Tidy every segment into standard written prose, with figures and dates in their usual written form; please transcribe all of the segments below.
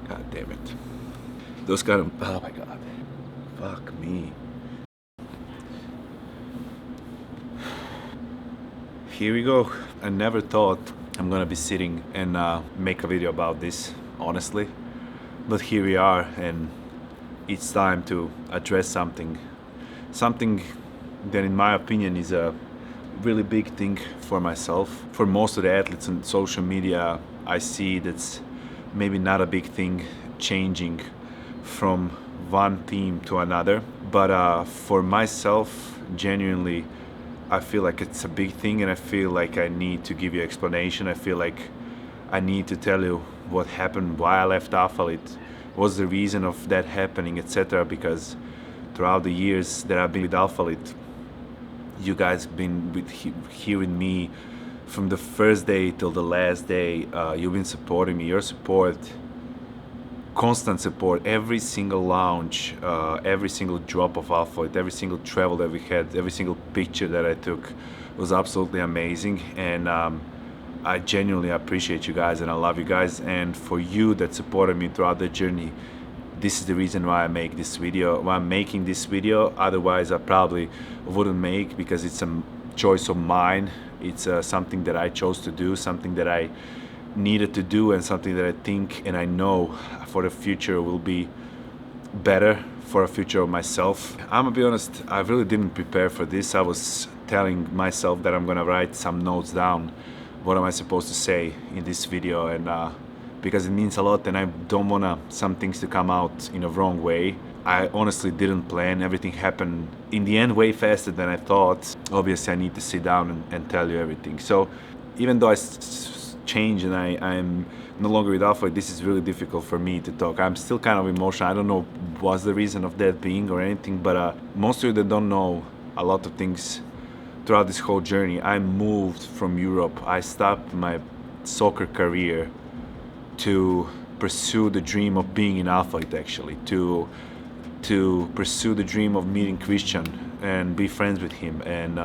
God damn it. Those kind of, oh my God. Fuck me. Here we go. I never thought I'm gonna be sitting and make a video about this, honestly. But here we are, and it's time to address something. Something that, in my opinion, is a really big thing for myself. For most of the athletes on social media, I see that's maybe not a big thing, changing from one team to another. But for myself, genuinely, I feel like it's a big thing, and I feel like I need to give you explanation. I feel like I need to tell you what happened, why I left Alphalete, what's the reason of that happening, etc. Because throughout the years that I've been with Alphalete, you guys have been hearing me from the first day till the last day. You've been supporting me. Your support, constant support, every single launch, every single drop of Alphalete, every single travel that we had, every single picture that I took was absolutely amazing. And I genuinely appreciate you guys, and I love you guys. And for you that supported me throughout the journey, this is the reason why I make this video, why I'm making this video. Otherwise I probably wouldn't make, because it's a choice of mine. It's something that I chose to do, something that I needed to do, and something that I think and I know for the future will be better for a future of myself. I'm gonna be honest, I really didn't prepare for this. I was telling myself that I'm gonna write some notes down. What am I supposed to say in this video? And because it means a lot, and I don't wanna some things to come out in a wrong way. I honestly didn't plan. Everything happened in the end way faster than I thought. Obviously I need to sit down and tell you everything. So even though I changed and I'm no longer with Alpha, this is really difficult for me to talk. I'm still kind of emotional. I don't know what's the reason of that being or anything, but most of you that don't know a lot of things throughout this whole journey, I moved from Europe. I stopped my soccer career to pursue the dream of being in Alphalete, actually, to pursue the dream of meeting Christian and be friends with him and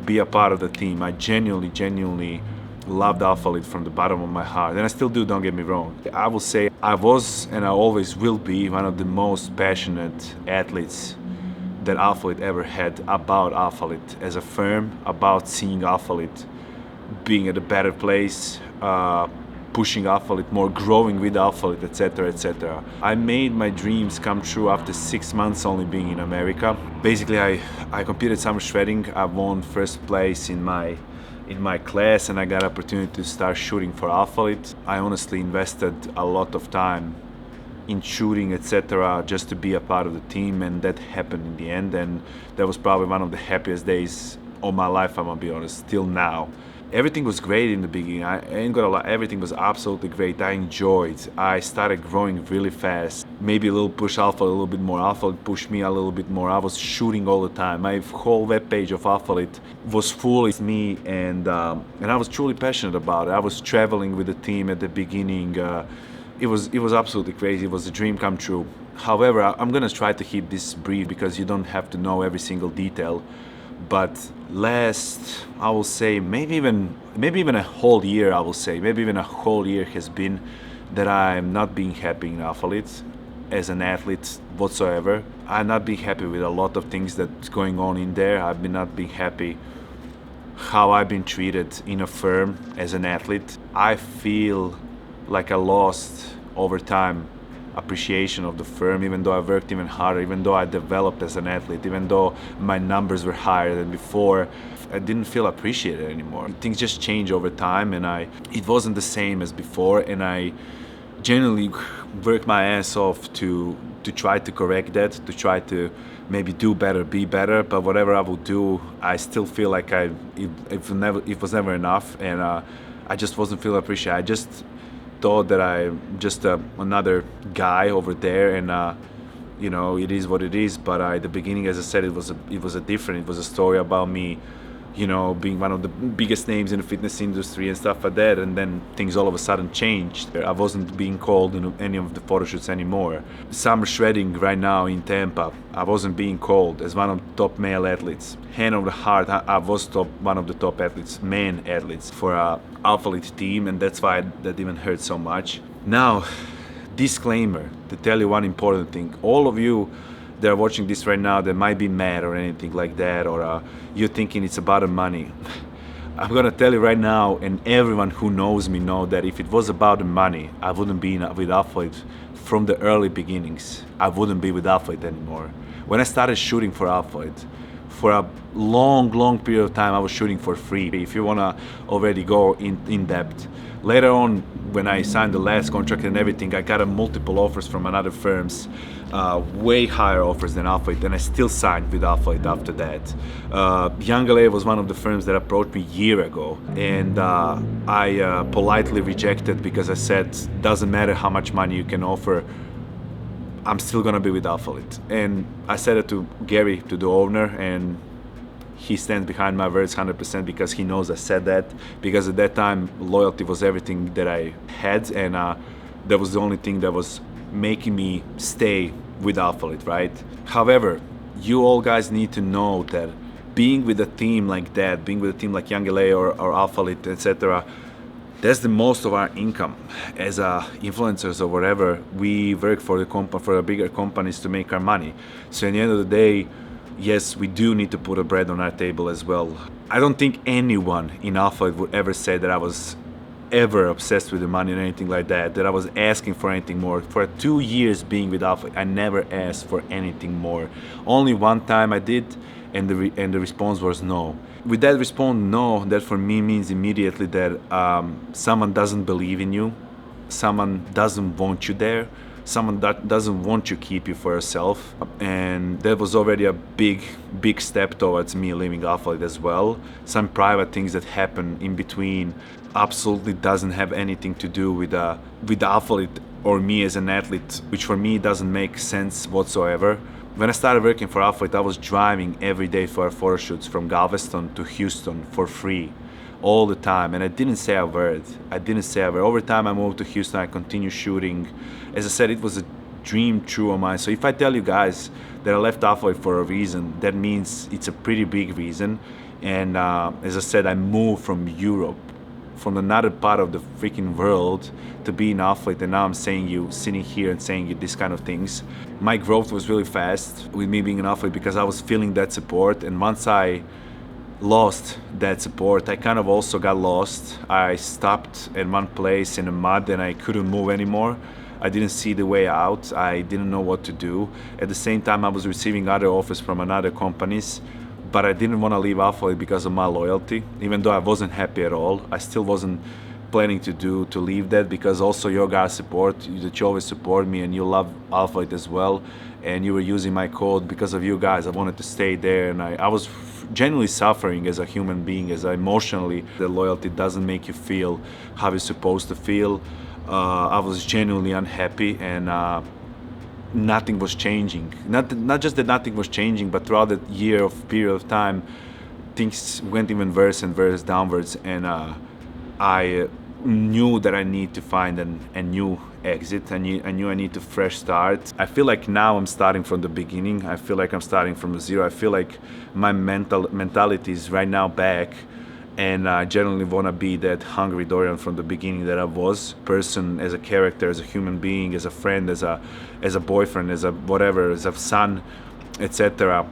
be a part of the team. I genuinely loved Alphalete from the bottom of my heart, and I still do, don't get me wrong. I will say I was and I always will be one of the most passionate athletes that Alphalete ever had about Alphalete as a firm, about seeing Alphalete being at a better place, pushing Alphalete more, growing with Alphalete, etc., etc. I made my dreams come true after 6 months only being in America. Basically, I competed summer shredding. I won first place in my class, and I got opportunity to start shooting for Alphalete. I honestly invested a lot of time in shooting, etc., just to be a part of the team, and that happened in the end, and that was probably one of the happiest days of my life, I'm gonna be honest, till now. Everything was great in the beginning. I ain't gonna lie, everything was absolutely great. I enjoyed. I started growing really fast. Maybe a little push Alpha, a little bit more. Alpha pushed me a little bit more. I was shooting all the time. My whole webpage of Alphalete was full of me, and I was truly passionate about it. I was traveling with the team at the beginning. It was absolutely crazy. It was a dream come true. However, I'm gonna try to keep this brief because you don't have to know every single detail. But last, I will say, maybe even a whole year, I will say, maybe even a whole year has been that I'm not being happy in Alphalete as an athlete whatsoever. I'm not being happy with a lot of things that's going on in there. I've been not being happy how I've been treated in a firm as an athlete. I feel like I lost over time appreciation of the firm, even though I worked even harder, even though I developed as an athlete, even though my numbers were higher than before. I didn't feel appreciated anymore. Things just change over time, and it wasn't the same as before, and I genuinely worked my ass off to try to correct that, to try to maybe do better, be better. But whatever I will do, I still feel like it was never enough, and I just wasn't feeling appreciated. I just thought that I'm just another guy over there, and it is what it is. But at the beginning, as I said, it was a story about me, being one of the biggest names in the fitness industry and stuff like that. And then things all of a sudden changed. I wasn't being called in any of the photo shoots anymore. Summer shredding right now in Tampa, I wasn't being called as one of the top male athletes. Hand on the heart, I was one of the top athletes, man athletes for Alphalete team, and that's why that even hurt so much. Now, disclaimer to tell you one important thing. All of you that are watching this right now that might be mad or anything like that, or you're thinking it's about the money. I'm gonna tell you right now, and everyone who knows me know that if it was about the money, I wouldn't be with Alphalete from the early beginnings. I wouldn't be with Alphalete anymore. When I started shooting for Alphalete, for a long period of time, I was shooting for free. If you wanna already go in depth. Later on, when I signed the last contract and everything, I got multiple offers from other firms, way higher offers than Alphalete, and I still signed with Alphalete after that. YoungLA was one of the firms that approached me a year ago, and I politely rejected because I said, doesn't matter how much money you can offer, I'm still gonna be with Alphalete. And I said it to Gary, to the owner, and he stands behind my words 100% because he knows I said that, because at that time loyalty was everything that I had, and that was the only thing that was making me stay with Alphalete, right? However, you all guys need to know that being with a team like that, being with a team like YoungLA or Alphalete, etc., that's the most of our income as influencers or whatever. We work for the bigger companies to make our money. So at the end of the day, yes, we do need to put a bread on our table as well. I don't think anyone in Alphalete would ever say that I was ever obsessed with the money or anything like that, that I was asking for anything more. For 2 years being with Alphalete, I never asked for anything more. Only one time I did, and the response was no. With that response, no, that for me means immediately that someone doesn't believe in you, someone doesn't want you there, someone that doesn't want you keep you for yourself, and that was already a big step towards me leaving Alphalete as well. Some private things that happen in between absolutely doesn't have anything to do with Alphalete or me as an athlete, which for me doesn't make sense whatsoever. When I started working for Alphalete, I was driving every day for our photo shoots from Galveston to Houston for free, all the time, and I didn't say a word. Over time, I moved to Houston, I continued shooting. As I said, it was a dream true of mine. So if I tell you guys that I left Alphalete for a reason, that means it's a pretty big reason. And as I said, I moved from Europe, from another part of the freaking world, to be in Alphalete, and now I'm sitting here and saying you these kind of things. My growth was really fast with me being in Alphalete because I was feeling that support, and once I lost that support, I kind of also got lost. I stopped in one place in the mud and I couldn't move anymore. I didn't see the way out. I didn't know what to do. At the same time, I was receiving other offers from other companies, but I didn't want to leave Alphalete because of my loyalty. Even though I wasn't happy at all, I still wasn't planning to leave that, because also your guys' support, that you always support me and you love Alphalete as well, and you were using my code. Because of you guys, I wanted to stay there, and I was genuinely suffering as a human being, as emotionally. The loyalty doesn't make you feel how you're supposed to feel. I was genuinely unhappy, and nothing was changing. Not just that nothing was changing, but throughout that period of time, things went even worse and worse downwards, and I knew that I need to find a new exit. I knew I need to fresh start. I feel like now I'm starting from the beginning. I feel like I'm starting from zero. I feel like my mentality is right now back, and I generally want to be that hungry Dorian from the beginning that I was. Person, as a character, as a human being, as a friend, as a boyfriend, as a whatever, as a son, etc.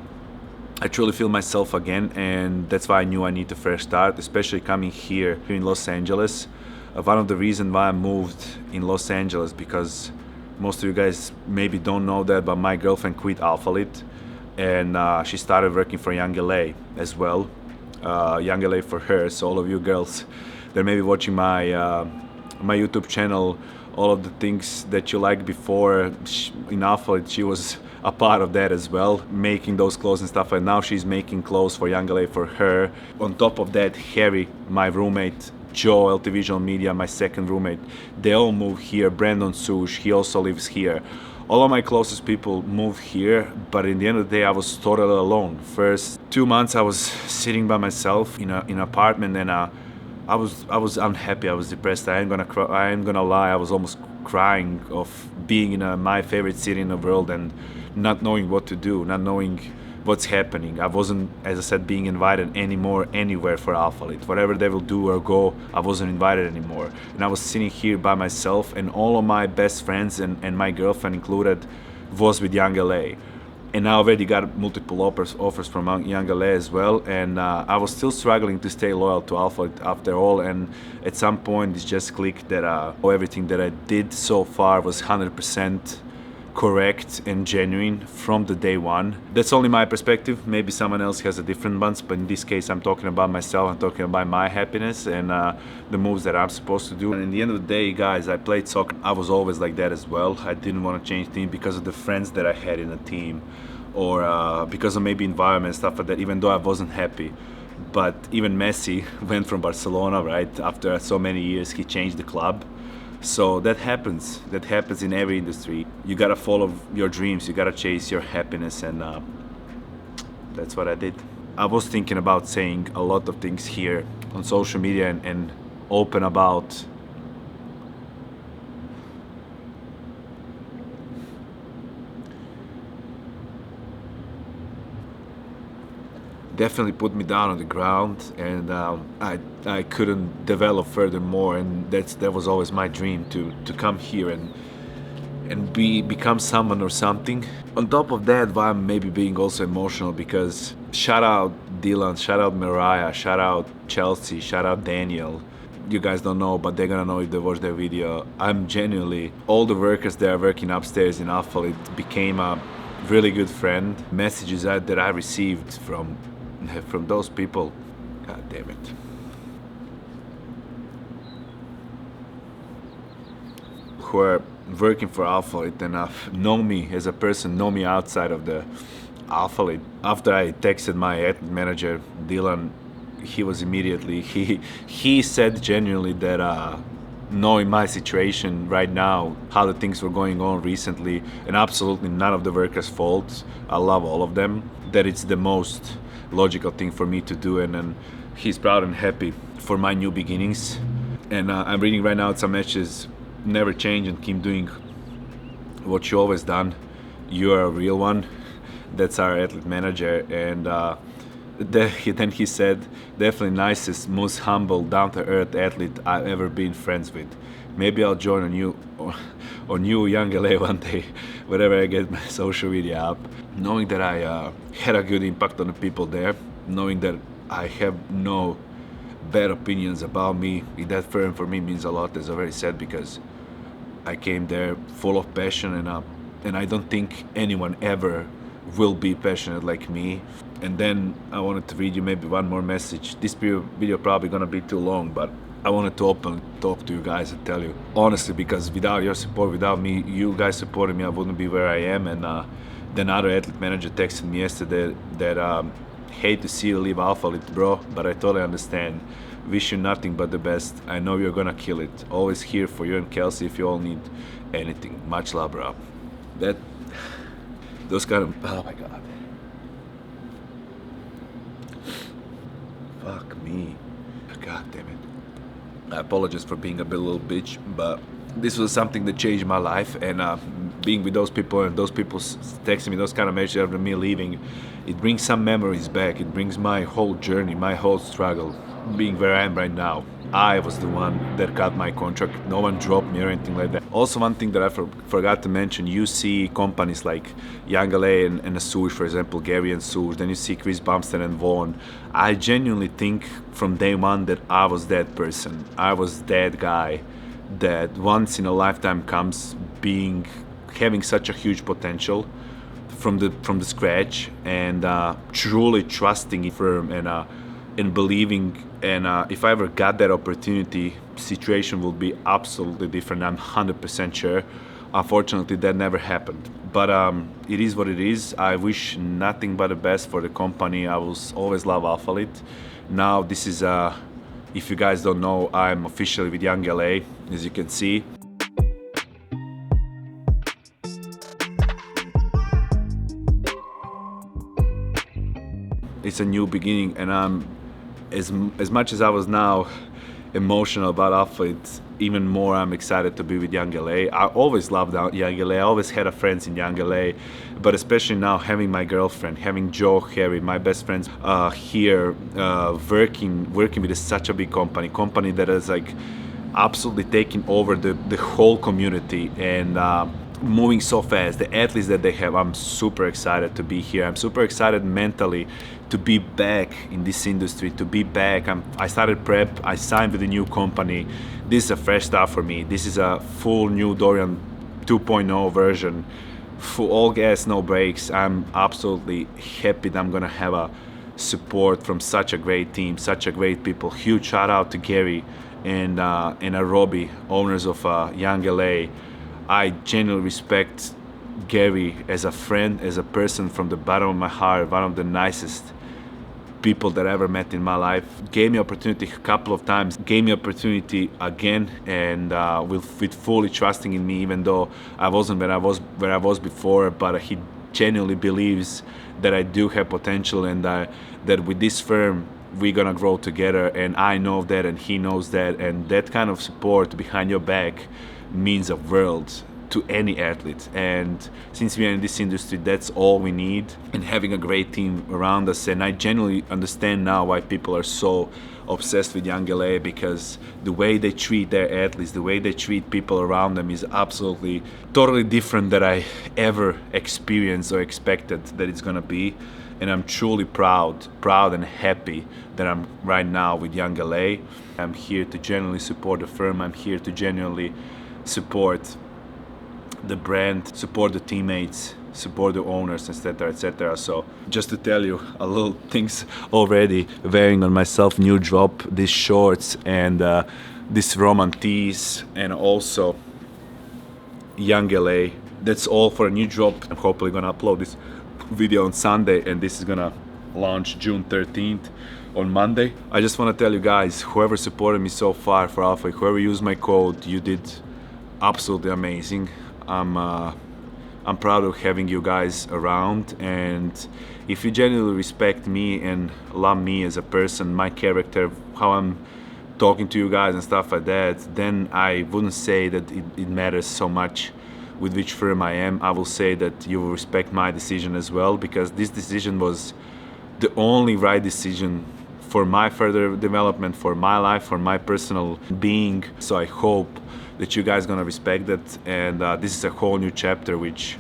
I truly feel myself again, and that's why I knew I need to fresh start, especially coming here in Los Angeles. One of the reasons why I moved in Los Angeles, because most of you guys maybe don't know that, but my girlfriend quit Alphalete, and she started working for YoungLA as well. YoungLA for her. So all of you girls that may be watching my YouTube channel, all of the things that you liked before in Alphalete, she was a part of that as well, making those clothes and stuff. And now she's making clothes for YoungLA for her. On top of that, Harry, my roommate, Joe, LT Visual Media, my second roommate, they all moved here. Brandon Sush, he also lives here. All of my closest people moved here, but in the end of the day, I was totally alone. First 2 months, I was sitting by myself in an apartment, and I was unhappy. I was depressed. I ain't gonna lie. I was almost crying of being in my favorite city in the world and not knowing what to do, not knowing what's happening. I wasn't, as I said, being invited anymore anywhere for Alphalete. Whatever they will do or go, I wasn't invited anymore. And I was sitting here by myself, and all of my best friends and my girlfriend included was with YoungLA. And I already got multiple offers from YoungLA as well, and I was still struggling to stay loyal to Alphalete after all. And at some point it just clicked that everything that I did so far was 100% correct and genuine from the day one. That's only my perspective. Maybe someone else has a different one, but in this case I'm talking about myself. I'm talking about my happiness and the moves that I'm supposed to do. And in the end of the day, guys, I played soccer. I was always like that as well. I didn't want to change team because of the friends that I had in the team, or because of maybe environment, stuff like that, even though I wasn't happy. But even Messi went from Barcelona, right? After so many years, he changed the club. So that happens in every industry. You gotta follow your dreams, you gotta chase your happiness, and that's what I did. I was thinking about saying a lot of things here on social media and open about definitely put me down on the ground, and I couldn't develop furthermore, and that was always my dream to come here and become someone or something. On top of that, why I'm maybe being also emotional, because shout out Dylan, shout out Mariah, shout out Chelsea, shout out Daniel. You guys don't know, but they're gonna know if they watch their video. I'm genuinely, all the workers that are working upstairs in Alphalete became a really good friend. Messages that I received from those people, god damn it, who are working for Alphalete and know me as a person, know me outside of the Alphalete. After I texted my athlete manager Dylan, he was immediately, he said genuinely that knowing my situation right now, how the things were going on recently, and absolutely none of the workers' fault, I love all of them, that it's the most logical thing for me to do, and he's proud and happy for my new beginnings. And I'm reading right now some messages: never change and keep doing what you always done. You are a real one. That's our athlete manager. And then he said, definitely nicest, most humble, down-to-earth athlete I've ever been friends with. Maybe I'll join on you YoungLA one day, whenever I get my social media up. Knowing that I had a good impact on the people there, knowing that I have no bad opinions about me, that firm for me means a lot, as I already said, because I came there full of passion, and I don't think anyone ever will be passionate like me. And then I wanted to read you maybe one more message. This video probably gonna be too long, but I wanted to openly talk to you guys and tell you honestly, because without your support, without me, you guys supporting me, I wouldn't be where I am. And then other athlete manager texted me yesterday that hate to see you leave Alphalete, bro, but I totally understand. Wish you nothing but the best. I know you're gonna kill it. Always here for you and Kelsey if you all need anything. Much love, bro. Those kind of, oh my god. Fuck me. God damn it. I apologize for being a bit little bitch, but this was something that changed my life, and being with those people and those people texting me those kind of messages after me leaving, it brings some memories back. It brings my whole journey, my whole struggle, being where I am right now. I was the one that got my contract. No one dropped me or anything like that. Also, one thing that I forgot to mention, you see companies like YoungLA and Sush, for example, Gary and Sush, then you see Chris Bumstead and Vaughn. I genuinely think from day one that I was that person. I was that guy that once in a lifetime comes having such a huge potential from the scratch, and truly trusting it firm and believing. And if I ever got that opportunity, situation will be absolutely different. I'm 100% sure. Unfortunately, that never happened. But it is what it is. I wish nothing but the best for the company. I will always love Alphalete. Now, this is, if you guys don't know, I'm officially with YoungLA, as you can see. It's a new beginning, and I'm as much as I was now emotional about Alphalete, even more I'm excited to be with YoungLA. I always loved YoungLA. I always had friends in YoungLA, but especially now having my girlfriend, having Joe, Harry, my best friends here, working with such a big company that is like absolutely taking over the whole community and moving so fast. The athletes that they have, I'm super excited to be here. I'm super excited mentally to be back in this industry, to be back. I started prep, I signed with a new company. This is a fresh start for me. This is a full new Dorian 2.0 version, full all gas, no brakes. I'm absolutely happy that I'm gonna have a support from such a great team, such a great people. Huge shout out to Gary and Robbie, owners of YoungLA. I genuinely respect Gary as a friend, as a person from the bottom of my heart, one of the nicest people that I ever met in my life. Gave me opportunity a couple of times, gave me opportunity again, and with fully trusting in me, even though I wasn't where I was before. But he genuinely believes that I do have potential, and that with this firm we're gonna grow together. And I know that, and he knows that, and that kind of support behind your back means a world to any athlete. And since we are in this industry, that's all we need, and having a great team around us. And I genuinely understand now why people are so obsessed with YoungLA, because the way they treat their athletes, the way they treat people around them is absolutely totally different than I ever experienced or expected that it's gonna be. And I'm truly proud and happy that I'm right now with YoungLA. I'm here to genuinely support the firm. I'm here to genuinely support the brand, support the teammates, support the owners, etc., etc. So just to tell you a little things already, wearing on myself new drop, these shorts and this Roman tees, and also YoungLA. That's all for a new drop. I'm hopefully gonna upload this video on Sunday, and this is gonna launch June 13th on Monday. I just want to tell you guys, whoever supported me so far for Alpha, whoever used my code, you did absolutely amazing. I'm proud of having you guys around, and if you genuinely respect me and love me as a person, my character, how I'm talking to you guys and stuff like that, then I wouldn't say that it matters so much with which firm I am. I will say that you will respect my decision as well, because this decision was the only right decision for my further development, for my life, for my personal being. So I hope that you guys gonna respect that, and this is a whole new chapter which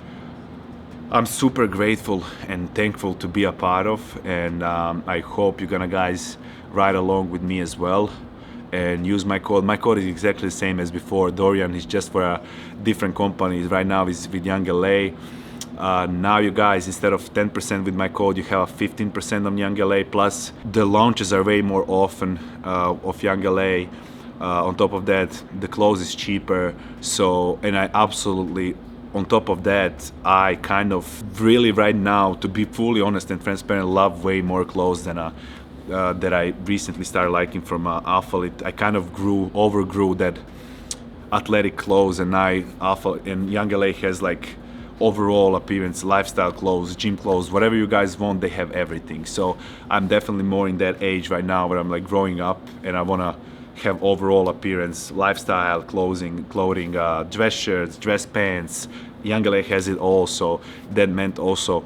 I'm super grateful and thankful to be a part of, and I hope you're gonna guys ride along with me as well and use my code. My code is exactly the same as before. Dorian is just for a different company. Right now is with YoungLA. Now you guys, instead of 10% with my code, you have 15% on YoungLA, plus the launches are way more often of YoungLA. On top of that, the clothes is cheaper. So, and I absolutely, on top of that, I kind of really right now, to be fully honest and transparent, love way more clothes than that I recently started liking from Alphalete. I kind of overgrew that athletic clothes, and YoungLA has like overall appearance, lifestyle clothes, gym clothes, whatever you guys want, they have everything. So I'm definitely more in that age right now where I'm like growing up, and I wanna have overall appearance, lifestyle, clothing, dress shirts, dress pants. YoungLA has it all, so that meant also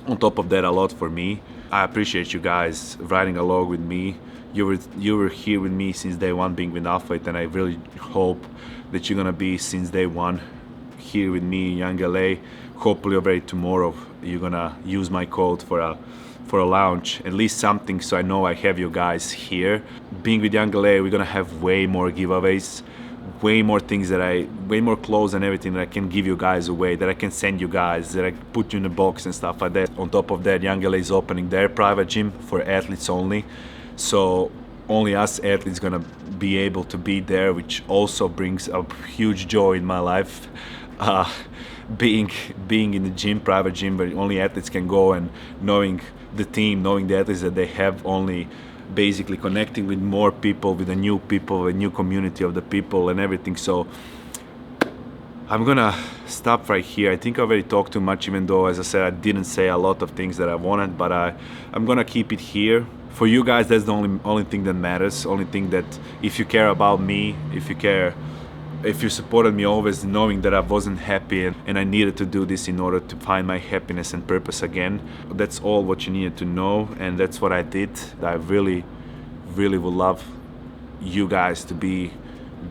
on top of that a lot for me. I appreciate you guys riding along with me. You were here with me since day one being with Alphalete, and I really hope that you're gonna be since day one here with me, YoungLA. Hopefully already tomorrow you're gonna use my code for a launch, at least something, so I know I have you guys here. Being with YoungLA, we're gonna have way more giveaways, way more things way more clothes and everything that I can give you guys away, that I can send you guys, that I put you in a box and stuff like that. On top of that, YoungLA is opening their private gym for athletes only, so only us athletes gonna be able to be there, which also brings a huge joy in my life. Being in the gym, private gym, where only athletes can go, and knowing the team, knowing the athletes that they have, only basically connecting with more people, with the new people, a new community of the people and everything. So I'm gonna stop right here. I think I already talked too much, even though, as I said, I didn't say a lot of things that I wanted, but I'm gonna keep it here. For you guys, that's the only thing that matters. Only thing that, if you care about me, if you supported me always, knowing that I wasn't happy and I needed to do this in order to find my happiness and purpose again, that's all what you needed to know, and that's what I did. I really would love you guys to be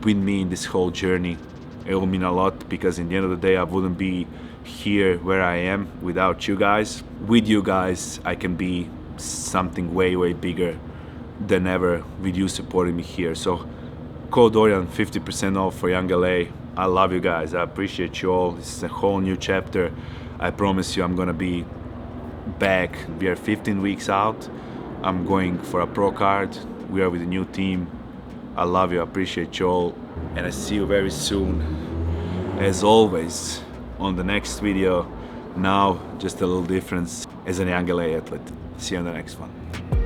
with me in this whole journey. It will mean a lot, because in the end of the day, I wouldn't be here where I am without you guys. With you guys, I can be something way bigger than ever with you supporting me here. So code Dorian, 50% off for YoungLA. I love you guys. I appreciate you all. This is a whole new chapter. I promise you I'm gonna be back. We are 15 weeks out. I'm going for a pro card. We are with a new team. I love you. I appreciate you all. And I see you very soon. As always, on the next video. Now, just a little difference as an YoungLA athlete. See you on the next one.